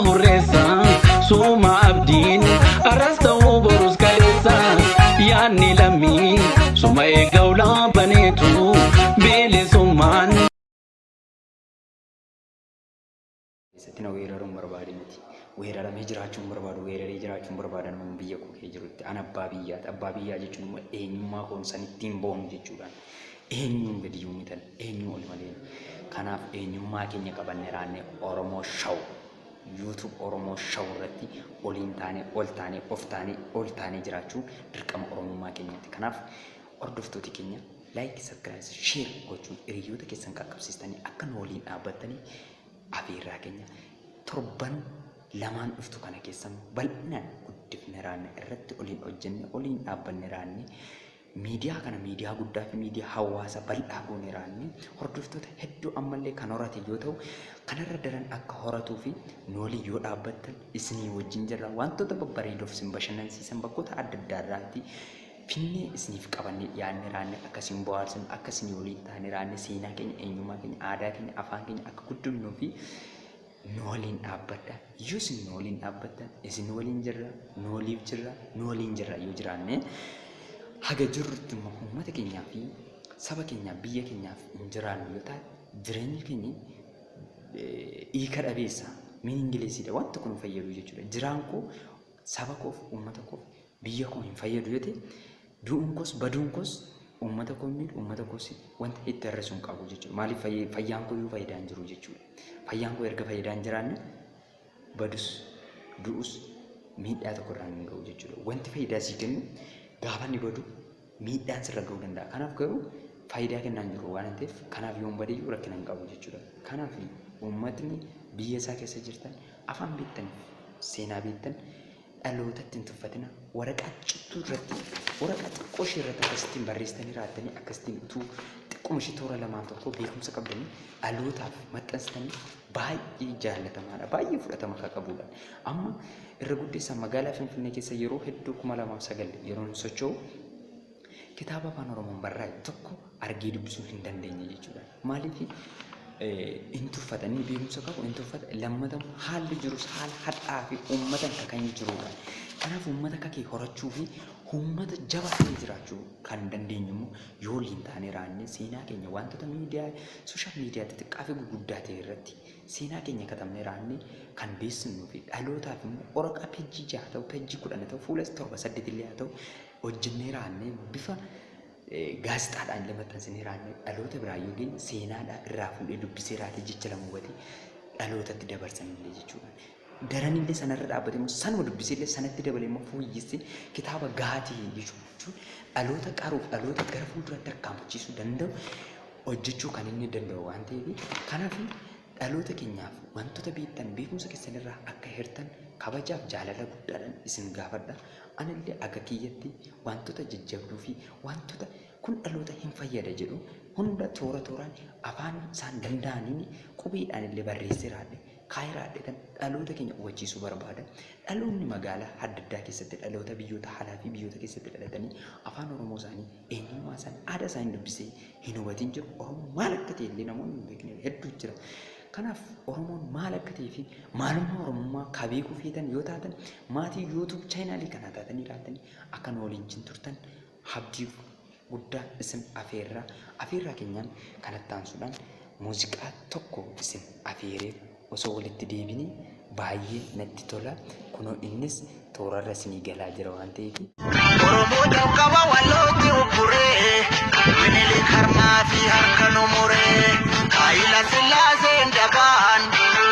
hurresa suma abdin arasta uborus kalesa yani lami suma egawla banetu bele suman setina weeraruun barbaade miti weeraramee jiraachuun barbaadu weeraree jiraachuun barbaadan mun biyya koo kee jirutti an abbaa biyyaa jechuun immoo eenyummaa koomsan ittiin boonu jechuudhaan eenyuun gadi yuumitan eenyuu ol malee kanaaf eenyummaa keenya qabanne raanne Oromoo Show YouTube Oromoo Show irratti oliin taane ol taane of taane ol taane jiraachuun dirqama Oromummaa keenyaatti. Kanaaf hordoftoota keenya like, subscribe, share gochuun hiriyoota keessan qaqqabsiistanii akka nu waliin dhaabbattanii afeerraa keenya torban lamaan dhuftu kana keessan bal'inaan guddifne raanne irratti oliin hojjenne oliin dhaabbanne raanne miidiyaa kana miidiyaa guddaa fi miidiyaa hawaasa bal'aa goone raanne hordoftoota hedduu ammallee kan horate yoo ta'u kanarra daran akka horatuu fi noolii yoo dhaabbattan isinii wajjin jirra wantoota babbareedoof isin bashannansiisan bakkoota adda addaa irraatti finnee isiniif qabannee dhiyaanne raanne akkasiin bohaarsan akkasiin waliin taane raanne seenaa keenya eenyummaa keenya aadaa keenya afaan keenya akka guddifnuu fi nooliin dhaabbadha yoo isin nooliin dhaabbattan isin waliin jirra nooliif jirra nooliin jirra yoo jiraanne haga jirrutti uummata keenyaa fi saba keenyaa biyya keenyaaf hin jiraannu yoo ta'e jireenyi keenya hiika dhabeessa miin ingiliziidha wanta kun fayyadu jechuudha jiraan koo saba koof uummata koof biyya koo hin fayyadu yoo ta'e du'uun koos baduun koos uummata koo miidhu uummata koos wanta itti hir'isuun qabu jechuudha maaliif fayyaan koo yoo fayyadaan jiru jechuudha fayyaan koo erga fayyadaan jiraanne badus du'us miidhaa tokko irraan hin ga'u jechuudha wanti fayyidaa sii kennu gaafa ni badu miidhaan sirra ga'uu danda'a. Kanaaf garuu faayidaa kennaan jiru waan ta'eef kanaaf yoon badee rakkina hin qabu jechuudha. Kanaaf uummatni biyya isaa keessa jirtan afaan beektan seenaa beektan dhalootatti hin tuffatina waraqaa cittuu irratti waraqaa xiqqoo ishee irratti akkasittiin barreessitanii raattanii akkasittiin utuu xiqquma ishee toora lamaan tokko beekumsa qabdanii dhalootaaf maxxansitanii baay'ee jaallatamaadha baay'ee fudhatama akka qabudha. Amma irra guddeessaan magaalaa Finfinnee keessa yeroo hedduu 2009 yeroon socho'u kitaaba afaan Oromoon barraa'e tokko argee dubbisuu hin dandeenye jechuudha. Maaliif intuffatanii beekumsa qabu intuffata lammata haalli jirus haala hadhaa fi uummata kan jirudha. Kanaaf uummata kakee horachuu fi uummata jabaa ta'ee jiraachuu kan dandeenyu immoo yoo waliin taane raanne seenaa keenya wantoota miidiyaa sooshaal miidiyaa xixiqqaa fi gurguddaa ta'e irratti seenaa keenya katabnee raanne kan beeksisnuu fi dhalootaaf immoo waraqaa peejjii 6 ta'u peejjii 10 ta'u fuula 7 illee haa ta'u hojjennee raanne bifa gaazexaadhaan illee maxxansinee raanne dhaloota biraa yoo geenye seenaadhaa irraa fuudhee dubbisee raatee jecha lama hubatee dhalootatti dabarsanillee jechuudha. Daranillee sanarra dhaabbatee immoo sanuma dubbiseellee sanatti dabalee immoo fooyyessee kitaaba gaatii jechuun dhaloota qaruuf dhaloota gara fuulduraatti tarkaanfachiisuu danda'u hojjechuu kan inni danda'u waan ta'eef kanaaf dhaloota keenyaaf wantoota beektan beekumsa keessanirraa akka hirtan kabajaaf jaalala guddaadhaan isin gaafadha. Anillee akka kiyyatti wantoota jajjabduu fi wantoota kun dhaloota hin fayyada jedhu hunda toora tooraan afaan isaan danda'aniin qubeedhaan illee barreessee raadhe kaayiraadhe kan dhaloota keenya hubachiisuu barbaada. Dhaloonni magaalaa adda addaa keessatti dhaloota biyyoota alaa fi biyyoota keessatti dhalatanii afaan Oromoo isaanii eenyummaa isaanii aadaa isaanii dubbisee hin hubatin jiru. Oromoo maal akka ta'e illee namoonni hin beekne hedduu jira. Kanaaf Oromoon maal akka ta'ee fi maalummaa Oromummaa kabeekuu feetan yoo taatan maatii YouTube chaanaalii kana taatanii laatanii akka nu waliin turtan abdii guddaa isin afeerraa keenyaan kanatti aansuudhaan muuziqaa tokko isin afeeree osoo walitti deebinee baay'ee natti tola kunoo innis toorarra isinii galaa jira waan ta'eef. Oromoo jalqaba walootti uffuree Minilik harmaa fi harka nu muree Haayila Sillaaseen dabaan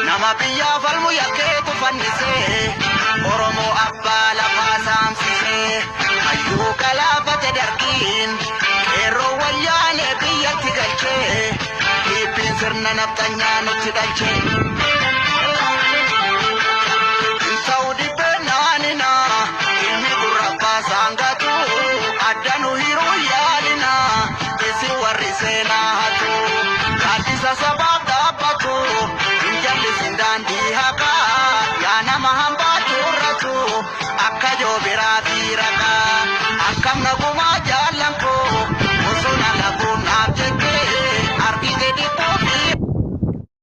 nama biyyaa falmu yakkeetu fannisee Oromoo abbaa lafaa saamsisee hayyuu galaafate dargiin qeerroo wayyaanee biyyatti galchee hibbiin sirna nafxanyaa nutti dhalchee.